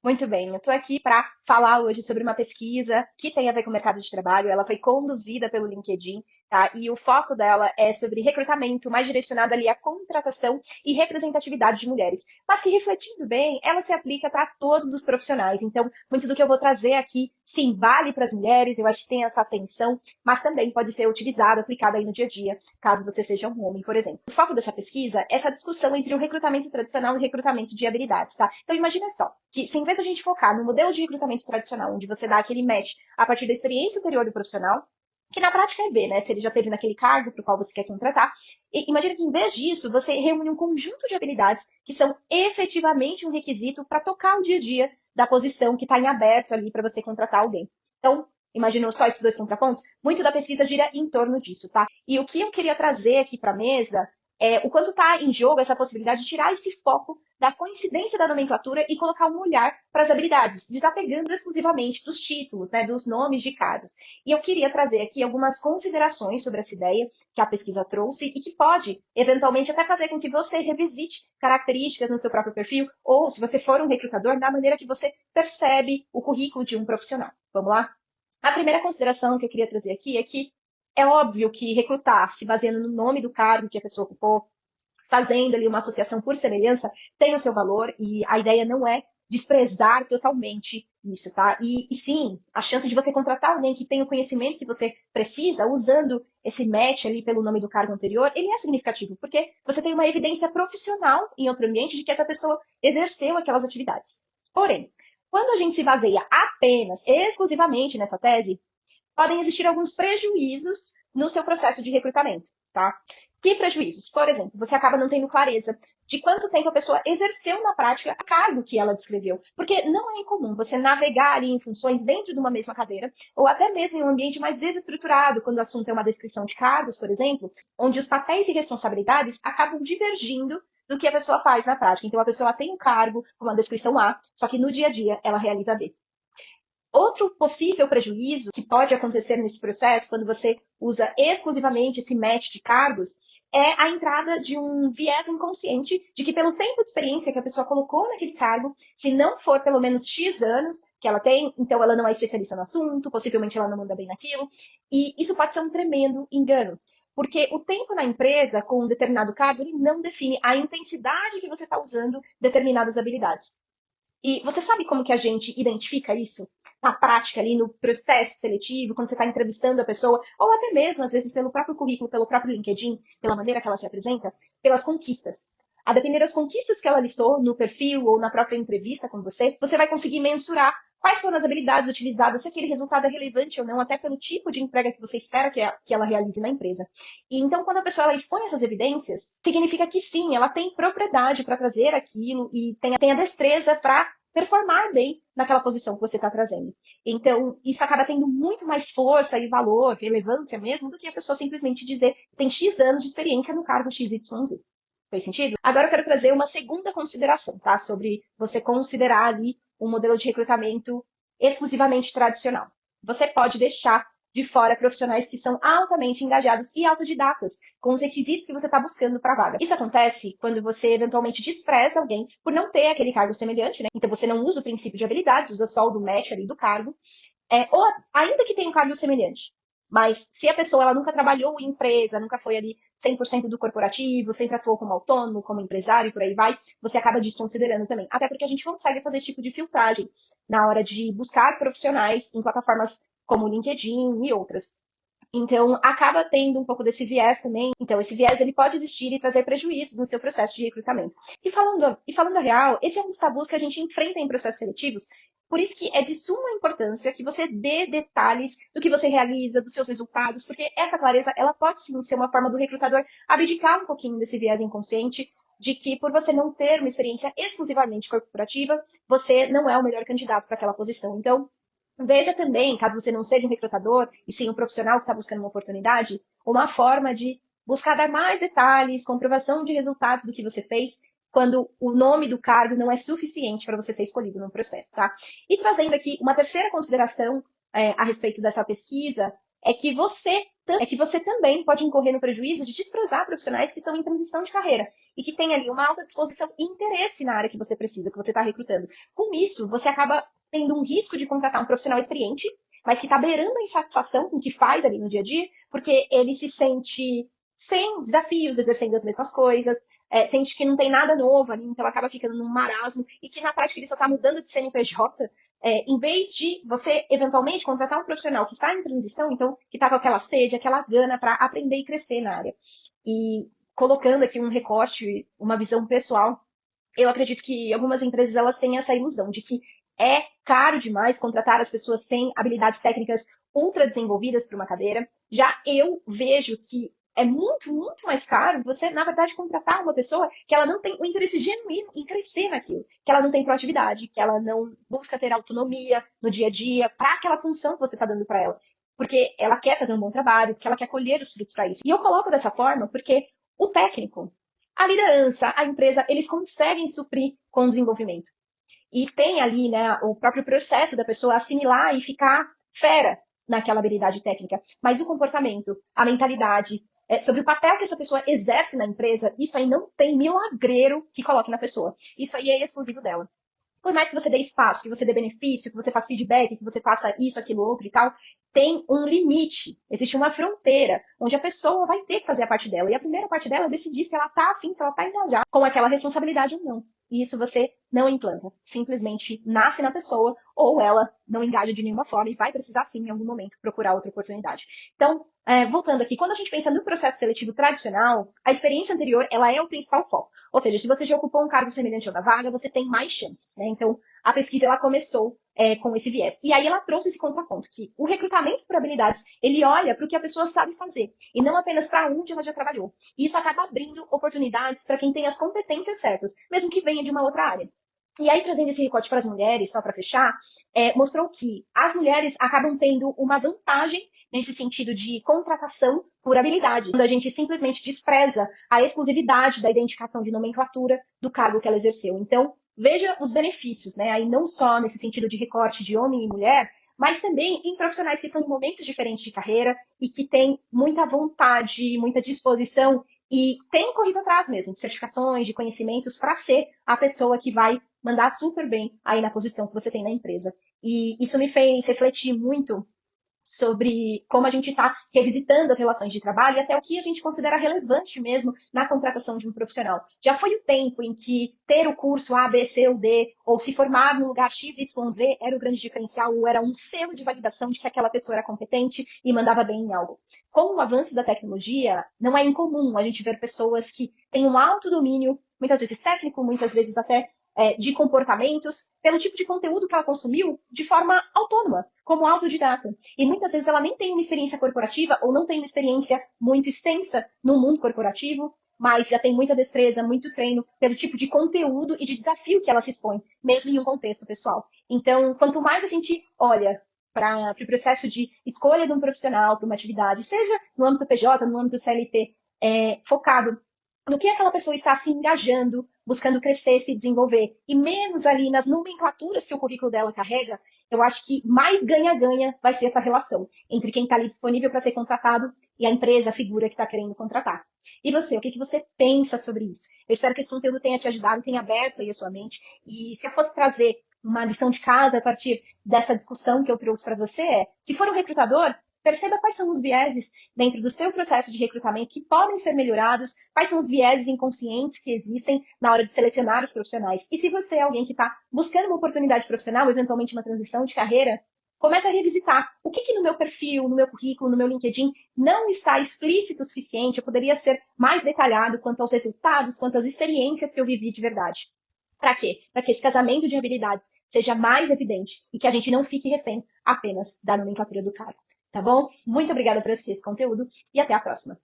Muito bem, eu estou aqui para falar hoje sobre uma pesquisa que tem a ver com o mercado de trabalho. Ela foi conduzida pelo LinkedIn, tá? E o foco dela é sobre recrutamento, mais direcionado ali à contratação e representatividade de mulheres. Mas que, refletindo bem, ela se aplica para todos os profissionais. Então, muito do que eu vou trazer aqui, sim, vale para as mulheres, eu acho que tem essa atenção, mas também pode ser utilizado, aplicado aí no dia a dia, caso você seja um homem, por exemplo. O foco dessa pesquisa é essa discussão entre o recrutamento tradicional e o recrutamento de habilidades, tá? Então, imagina só, que se em vez de a gente focar no modelo de recrutamento tradicional, onde você dá aquele match a partir da experiência anterior do profissional, que na prática é ver, né, se ele já teve naquele cargo para o qual você quer contratar, e imagina que em vez disso, você reúne um conjunto de habilidades que são efetivamente um requisito para tocar o dia a dia da posição que está em aberto ali para você contratar alguém. Então, imaginou só esses dois contrapontos? Muito da pesquisa gira em torno disso, tá? E o que eu queria trazer aqui para a mesa é o quanto está em jogo essa possibilidade de tirar esse foco da coincidência da nomenclatura e colocar um olhar para as habilidades, desapegando exclusivamente dos títulos, né, dos nomes de cargos. E eu queria trazer aqui algumas considerações sobre essa ideia que a pesquisa trouxe e que pode, eventualmente, até fazer com que você revisite características no seu próprio perfil, ou, se você for um recrutador, da maneira que você percebe o currículo de um profissional. Vamos lá? A primeira consideração que eu queria trazer aqui é que é óbvio que recrutar se baseando no nome do cargo que a pessoa ocupou, fazendo ali uma associação por semelhança, tem o seu valor e a ideia não é desprezar totalmente isso, tá? E sim, a chance de você contratar alguém que tem o conhecimento que você precisa, usando esse match ali pelo nome do cargo anterior, ele é significativo, porque você tem uma evidência profissional em outro ambiente de que essa pessoa exerceu aquelas atividades. Porém, quando a gente se baseia apenas, exclusivamente nessa tese, podem existir alguns prejuízos no seu processo de recrutamento, tá? Que prejuízos? Por exemplo, você acaba não tendo clareza de quanto tempo a pessoa exerceu na prática o cargo que ela descreveu. Porque não é incomum você navegar ali em funções dentro de uma mesma cadeira, ou até mesmo em um ambiente mais desestruturado, quando o assunto é uma descrição de cargos, por exemplo, onde os papéis e responsabilidades acabam divergindo do que a pessoa faz na prática. Então, a pessoa tem um cargo com uma descrição A, só que no dia a dia ela realiza B. Outro possível prejuízo que pode acontecer nesse processo, quando você usa exclusivamente esse match de cargos, é a entrada de um viés inconsciente de que pelo tempo de experiência que a pessoa colocou naquele cargo, se não for pelo menos X anos que ela tem, então ela não é especialista no assunto, possivelmente ela não manda bem naquilo, e isso pode ser um tremendo engano. Porque o tempo na empresa com um determinado cargo, ele não define a intensidade que você está usando determinadas habilidades. E você sabe como que a gente identifica isso? Na prática, ali no processo seletivo, quando você está entrevistando a pessoa, ou até mesmo, às vezes, pelo próprio currículo, pelo próprio LinkedIn, pela maneira que ela se apresenta, pelas conquistas. A depender das conquistas que ela listou no perfil ou na própria entrevista com você, você vai conseguir mensurar quais foram as habilidades utilizadas, se aquele resultado é relevante ou não, até pelo tipo de entrega que você espera que ela realize na empresa. E então, quando a pessoa ela expõe essas evidências, significa que sim, ela tem propriedade para trazer aquilo e tem a destreza para performar bem naquela posição que você está trazendo. Então, isso acaba tendo muito mais força e valor, relevância mesmo, do que a pessoa simplesmente dizer que tem X anos de experiência no cargo XYZ. Faz sentido? Agora eu quero trazer uma segunda consideração, tá? Sobre você considerar ali um modelo de recrutamento exclusivamente tradicional. Você pode deixar de fora profissionais que são altamente engajados e autodidatas, com os requisitos que você está buscando para a vaga. Isso acontece quando você eventualmente despreza alguém por não ter aquele cargo semelhante, né? Então você não usa o princípio de habilidades, usa só o do match ali do cargo, ou ainda que tenha um cargo semelhante. Mas se a pessoa ela nunca trabalhou em empresa, nunca foi ali 100% do corporativo, sempre atuou como autônomo, como empresário, por aí vai, você acaba desconsiderando também. Até porque a gente consegue fazer esse tipo de filtragem na hora de buscar profissionais em plataformas como o LinkedIn e outras. Então, acaba tendo um pouco desse viés também. Então, esse viés ele pode existir e trazer prejuízos no seu processo de recrutamento. E falando a real, esse é um dos tabus que a gente enfrenta em processos seletivos. Por isso que é de suma importância que você dê detalhes do que você realiza, dos seus resultados, porque essa clareza, ela pode sim ser uma forma do recrutador abdicar um pouquinho desse viés inconsciente de que por você não ter uma experiência exclusivamente corporativa, você não é o melhor candidato para aquela posição. Então, veja também, caso você não seja um recrutador, e sim um profissional que está buscando uma oportunidade, uma forma de buscar dar mais detalhes, comprovação de resultados do que você fez, quando o nome do cargo não é suficiente para você ser escolhido no processo, tá? E trazendo aqui uma terceira consideração a respeito dessa pesquisa, é que você é que você também pode incorrer no prejuízo de desprezar profissionais que estão em transição de carreira e que têm ali uma alta disposição e interesse na área que você precisa, que você está recrutando. Com isso, você acaba tendo um risco de contratar um profissional experiente, mas que está beirando a insatisfação com o que faz ali no dia a dia, porque ele se sente sem desafios, exercendo as mesmas coisas, sente que não tem nada novo ali, então acaba ficando num marasmo e que na prática ele só está mudando de CNPJ, em vez de você eventualmente contratar um profissional que está em transição, então que está com aquela sede, aquela gana para aprender e crescer na área. E colocando aqui um recorte, uma visão pessoal, eu acredito que algumas empresas elas têm essa ilusão de que é caro demais contratar as pessoas sem habilidades técnicas ultra desenvolvidas para uma cadeira. Já eu vejo que é muito, muito mais caro você, na verdade, contratar uma pessoa que ela não tem o interesse genuíno em crescer naquilo, que ela não tem proatividade, que ela não busca ter autonomia no dia a dia para aquela função que você está dando para ela. Porque ela quer fazer um bom trabalho, porque ela quer colher os frutos para isso. E eu coloco dessa forma porque o técnico, a liderança, a empresa, eles conseguem suprir com o desenvolvimento. E tem ali, né, o próprio processo da pessoa assimilar e ficar fera naquela habilidade técnica. Mas o comportamento, a mentalidade, sobre o papel que essa pessoa exerce na empresa, isso aí não tem milagreiro que coloque na pessoa. Isso aí é exclusivo dela. Por mais que você dê espaço, que você dê benefício, que você faça feedback, que você faça isso, aquilo, outro e tal, tem um limite, existe uma fronteira onde a pessoa vai ter que fazer a parte dela. E a primeira parte dela é decidir se ela está afim, se ela está engajada com aquela responsabilidade ou não. E isso você não implanta. Simplesmente nasce na pessoa ou ela não engaja de nenhuma forma e vai precisar sim, em algum momento, procurar outra oportunidade. Então, voltando aqui, quando a gente pensa no processo seletivo tradicional, a experiência anterior ela é o principal foco. Ou seja, se você já ocupou um cargo semelhante ao da vaga, você tem mais chances. Né? Então, a pesquisa ela começou com esse viés. E aí ela trouxe esse contraponto, que o recrutamento por habilidades, ele olha para o que a pessoa sabe fazer, e não apenas para onde ela já trabalhou. E isso acaba abrindo oportunidades para quem tem as competências certas, mesmo que venha de uma outra área. E aí, trazendo esse recorte para as mulheres, só para fechar, mostrou que as mulheres acabam tendo uma vantagem nesse sentido de contratação por habilidades, quando a gente simplesmente despreza a exclusividade da identificação de nomenclatura do cargo que ela exerceu. Então, veja os benefícios, né? Aí não só nesse sentido de recorte de homem e mulher, mas também em profissionais que estão em momentos diferentes de carreira e que têm muita vontade, muita disposição e têm corrido atrás mesmo de certificações, de conhecimentos para ser a pessoa que vai mandar super bem aí na posição que você tem na empresa. E isso me fez refletir muito sobre como a gente está revisitando as relações de trabalho e até o que a gente considera relevante mesmo na contratação de um profissional. Já foi o tempo em que ter o curso A, B, C ou D, ou se formar no lugar X, Y, Z era o grande diferencial, ou era um selo de validação de que aquela pessoa era competente e mandava bem em algo. Com o avanço da tecnologia, não é incomum a gente ver pessoas que têm um alto domínio, muitas vezes técnico, muitas vezes até de comportamentos, pelo tipo de conteúdo que ela consumiu de forma autônoma, como autodidata. E muitas vezes ela nem tem uma experiência corporativa ou não tem uma experiência muito extensa no mundo corporativo, mas já tem muita destreza, muito treino pelo tipo de conteúdo e de desafio que ela se expõe, mesmo em um contexto pessoal. Então, quanto mais a gente olha para o processo de escolha de um profissional para uma atividade, seja no âmbito PJ, no âmbito CLT, focado no que aquela pessoa está se engajando, buscando crescer, se desenvolver, e menos ali nas nomenclaturas que o currículo dela carrega, eu acho que mais ganha-ganha vai ser essa relação entre quem está ali disponível para ser contratado e a empresa, a figura que está querendo contratar. E você, o que você pensa sobre isso? Eu espero que esse conteúdo tenha te ajudado, tenha aberto aí a sua mente. E se eu fosse trazer uma lição de casa a partir dessa discussão que eu trouxe para você, se for um recrutador, perceba quais são os vieses dentro do seu processo de recrutamento que podem ser melhorados, quais são os vieses inconscientes que existem na hora de selecionar os profissionais. E se você é alguém que está buscando uma oportunidade profissional, eventualmente uma transição de carreira, comece a revisitar o que no meu perfil, no meu currículo, no meu LinkedIn não está explícito o suficiente, eu poderia ser mais detalhado quanto aos resultados, quanto às experiências que eu vivi de verdade. Para quê? Para que esse casamento de habilidades seja mais evidente e que a gente não fique refém apenas da nomenclatura do cargo. Tá bom? Muito obrigada por assistir esse conteúdo e até a próxima.